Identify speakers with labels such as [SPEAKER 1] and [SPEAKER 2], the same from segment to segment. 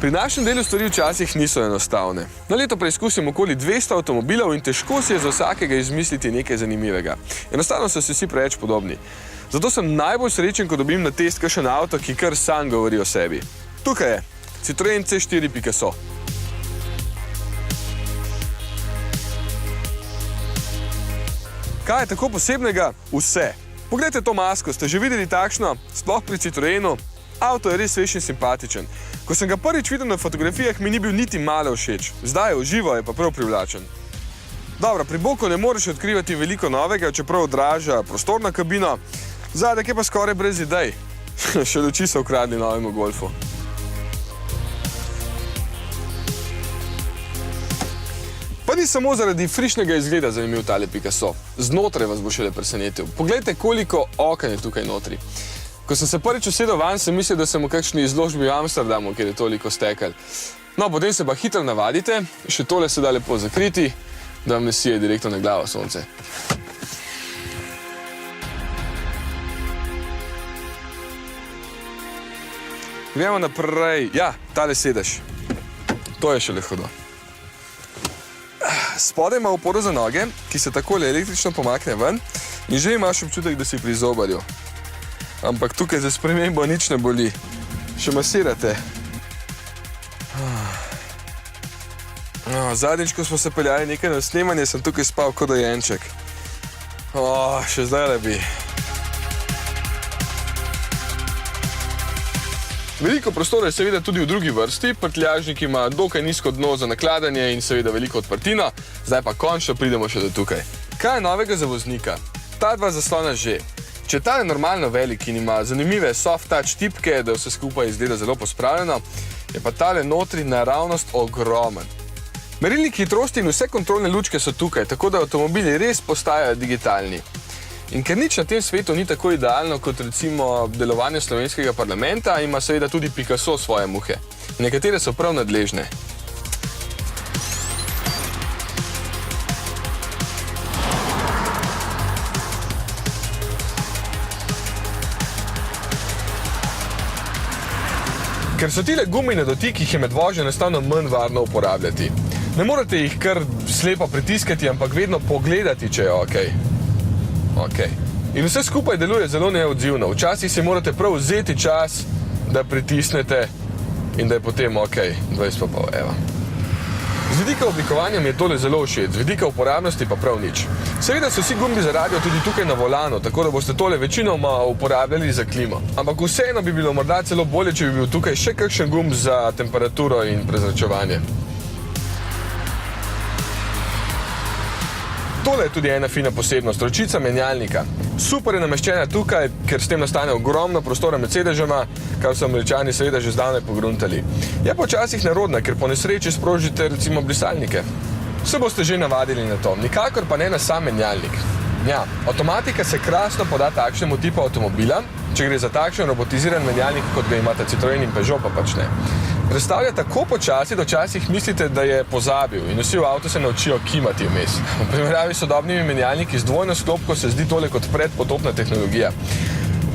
[SPEAKER 1] Pri našem delu stvari včasih niso enostavne. Na leto preizkusim okoli 200 avtomobilov in težko si je za vsakega izmisliti nekaj zanimivega. Enostavno so si vsi preveč podobni. Zato sem najbolj srečen, ko dobim na test kakšen avto, ki kar sam govori o sebi. Tukaj je Citroen C4 Picasso. Kaj je tako posebnega? Vse. Poglejte to masko, ste že videli takšno? Sploh pri Citroenu. Avto je res svež in simpatičen. Ko sem ga prvič videl na fotografijah, mi ni bil niti malo všeč. Zdaj je v živo, je pa prav privlačen. Dobro, pri boku ne moreš odkrivati veliko novega, čeprav odraža prostorno kabino. Zadek je pa skoraj brez idej. Še luči so ukradli novemu Golfu. Pa ni samo zaradi frišnega izgleda zanimiv tale Picasso. Znotraj vas bo šele presenetil. Poglejte, koliko oken je tukaj notri. Ko sem se prvič usedel van, sem mislil, da sem v kakšni izložbi v Amsterdamu, kjer je toliko stekel. No, potem se pa hitro navadite, še tole se da lepo zakriti, da vam ne sije direktno na glavo sonce. Gremo naprej. Ja, tale sedež. To je šele hudo. Spodaj ima oporo za noge, ki se takole električno pomakne ven in že imaš občutek, da si pri zobarju. Ampak tukaj za spremembo nič ne boli. Še masirate. Zadnjič, ko smo se peljali nekaj na snemanje, sem tukaj spal kot dojenček. Še zdaj bi. Veliko prostora je seveda tudi v drugi vrsti. Prtljažnik ima dokaj nizko dno za nakladanje in seveda veliko odprtino. Zdaj pa končno pridemo še do tukaj. Kaj je novega za voznika? Ta dva zaslona že. Če ta je normalno velik in ima zanimive soft touch tipke, da vse skupaj izgleda zelo pospravljeno, je pa tale notri naravnost ogromen. Merilnik hitrosti in vse kontrolne lučke so tukaj, tako da avtomobili res postajajo digitalni. In ker nič na tem svetu ni tako idealno kot recimo delovanje slovenskega parlamenta, ima seveda tudi Picasso svoje muhe. Nekatere so prav nadležne. Ker so tile gumi na dotik, jih je med vožnjo enostavno manj varno uporabljati. Ne morate jih kar slepo pritiskati, ampak vedno pogledati, če je okej. In vse skupaj deluje zelo neodzivno. Včasih si morate prav vzeti čas, da pritisnete in da je potem okej. 20 pa evo. Z vidika oblikovanja mi je tole zelo všeč, z vidika uporabnosti pa prav nič. Seveda so vsi gumbi za radio tudi tukaj na volanu, tako da boste tole večinoma uporabljali za klimo. Ampak vseeno bi bilo morda celo bolje, če bi bil tukaj še kakšen gumb za temperaturo in prezračevanje. Tole je tudi ena fina posebnost, ročica menjalnika. Super je nameščena tukaj, ker s tem nastane ogromno prostora med sedežema, kar so Američani seveda že zdavnaj pogruntali. Je pa včasih nerodna, ker po nesreči sprožite recimo brisalnike. Se boste že navadili na to, nikakor pa ne na sam menjalnik. Ja, avtomatika se krasno poda takšnemu tipu avtomobila, če gre za takšen robotiziran menjalnik, kot ga imata Citroen in Peugeot, pa pač ne. Predstavlja tako počasi, da včasih mislite, da je pozabil in vsi v avtu se naučijo kimati vmes. V primerjavi s sodobnimi menjalniki z dvojno sklopko se zdi tole kot predpotopna tehnologija.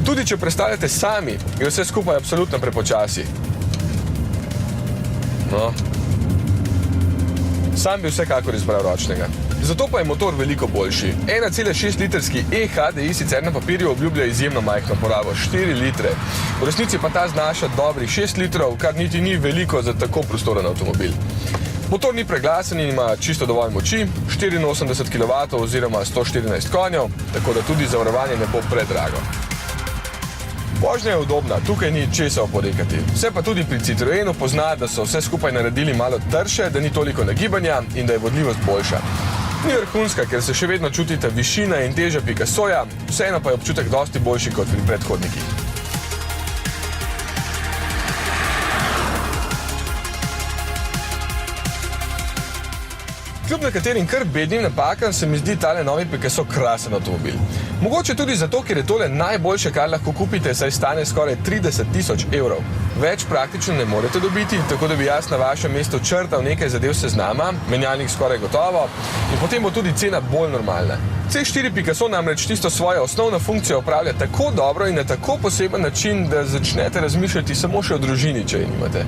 [SPEAKER 1] Tudi če predstavljate sami, je vse skupaj absolutno prepočasi. No. Sam bi vsekakor izbral ročnega. Zato pa je motor veliko boljši. 1,6 litrski e-HDI sicer na papirju obljublja izjemno majhno porabo, 4 litre. V resnici pa ta znaša dobrih 6 litrov, kar niti ni veliko za tako prostoren avtomobil. Motor ni preglasen in ima čisto dovolj moči, 84 kW oziroma 114 konjev, tako da tudi zavarovanje ne bo predrago. Vožnja je udobna, tukaj ni česa oporekati. Vse pa tudi pri Citroenu pozna, da so vse skupaj naredili malo trše, da ni toliko nagibanja in da je vodljivost boljša. Ni vrhunska, ker se še vedno čutite višina in teža Picassoja, vseeno pa je občutek dosti boljši kot pri predhodnikih. Kljub nekaterim kar bednim napakam se mi zdi tale novi Picasso krasen avtomobil. Mogoče tudi zato, ker je tole najboljše, kar lahko kupite, saj stane skoraj 30 000 evrov. Več praktično ne morete dobiti, tako da bi jaz na vašem mestu črtal nekaj zadev seznama, menjalnik skoraj gotovo in potem bo tudi cena bolj normalna. C4 Picasso namreč tisto svojo osnovno funkcijo opravlja tako dobro in na tako poseben način, da začnete razmišljati samo še o družini, če je nimate.